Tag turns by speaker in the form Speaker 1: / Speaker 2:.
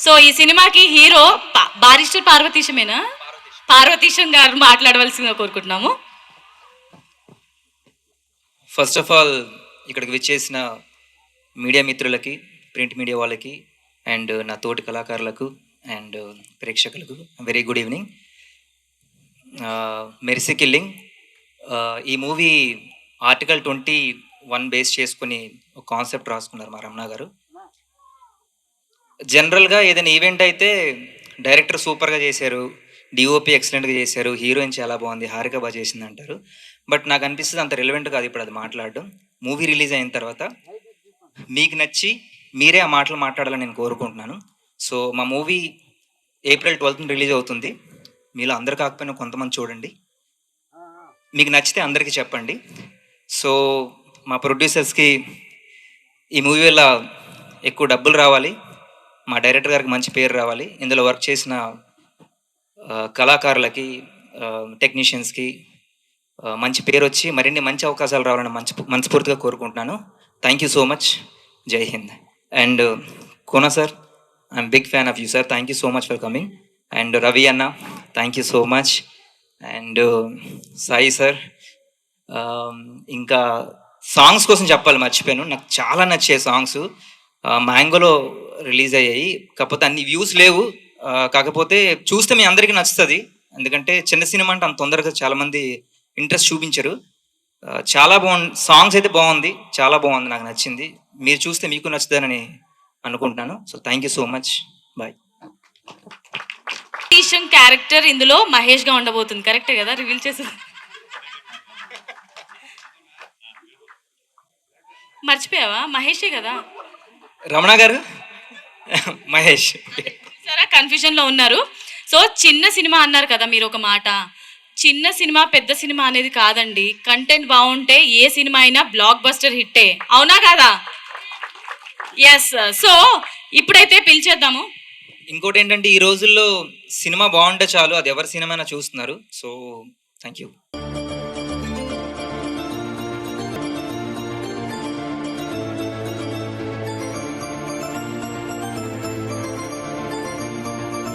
Speaker 1: So ఈ సినిమాకి hero barrister పార్వతీశమేనా? Parvateesam గారు మాట్లాడవలసిందిగా కోరుకుంటున్నాము.
Speaker 2: ఫస్ట్ ఆఫ్ ఆల్ ఇక్కడికి విచ్చేసిన మీడియా మిత్రులకి, ప్రింట్ మీడియా వాళ్ళకి అండ్ నా తోటి కళాకారులకు అండ్ ప్రేక్షకులకు very good evening. Mercy killing ఈ మూవీ ఆర్టికల్ 21 బేస్ చేసుకుని ఒక కాన్సెప్ట్ రాసుకున్నారు మా రమణ గారు. జనరల్గా ఏదైనా ఈవెంట్ అయితే డైరెక్టర్ సూపర్గా చేశారు, డిఓపి ఎక్సలెంట్గా చేశారు, హీరోయిన్ చాలా బాగుంది, హారిక బాగా చేసింది అంటారు. బట్ నాకు అనిపిస్తుంది అంత రిలవెంట్ కాదు ఇప్పుడు అది మాట్లాడడం. మూవీ రిలీజ్ అయిన తర్వాత మీకు నచ్చి మీరే ఆ మాటలు మాట్లాడాలని నేను కోరుకుంటున్నాను. సో మా మూవీ April 12th రిలీజ్ అవుతుంది. మీలో అందరు కాకపోయినా కొంతమంది చూడండి, మీకు నచ్చితే అందరికీ చెప్పండి. సో మా ప్రొడ్యూసర్స్కి ఈ మూవీ వల్ల ఎక్కువ డబ్బులు రావాలి, మా డైరెక్టర్ గారికి మంచి పేరు రావాలి, ఇందులో వర్క్ చేసిన కళాకారులకి, టెక్నీషియన్స్కి మంచి పేరు వచ్చి మరిన్ని మంచి అవకాశాలు రావాలని మనస్ఫూర్తిగా కోరుకుంటున్నాను. Thank you so much. జై హింద్. And Kona sir, I'm big fan of you sir, thank you so much for coming. And Ravi అన్న, thank you so much. And Sai sir, ఇంకా సాంగ్స్ కోసం చెప్పాలి మర్చిపోయాను, నాకు చాలా నచ్చే సాంగ్స్ మ్యాంగోలో రిలీజ్ అయ్యాయి, కాకపోతే అన్ని వ్యూస్ లేవు. కాకపోతే చూస్తే మీ అందరికీ నచ్చుతుంది, ఎందుకంటే చిన్న సినిమా అంటే అంత తొందరగా చాలామంది ఇంట్రెస్ట్ చూపించరు. చాలా బాగుంది, సాంగ్స్ అయితే బాగుంది, చాలా బాగుంది, నాకు నచ్చింది. మీరు చూస్తే మీకు నచ్చుతుందని అనుకుంటున్నాను. So thank you so much, bye.
Speaker 1: Character ఇందులో మహేష్ గా ఉండబోతుంది, కరెక్టే కదా? రివీల్ చేసి మర్చిపోయావా? మహేషే కదా
Speaker 2: రమణ గారు. మహేష్
Speaker 1: సరే, కన్ఫ్యూజన్ లో ఉన్నారు. సో చిన్న సినిమా అన్నారు కదా మీరు ఒక మాట, చిన్న సినిమా పెద్ద సినిమా అనేది కాదండి, కంటెంట్ బాగుంటే ఏ సినిమా అయినా బ్లాక్ బస్టర్ హిట్టే, అవునా కాదా? ఎస్. సో ఇప్పుడైతే పిలిచేద్దాము.
Speaker 2: ఇంకోటి ఏంటంటే ఈ రోజుల్లో సినిమా బాగుంటే చాలు, అది ఎవరి సినిమా చూస్తున్నారు. So thank you.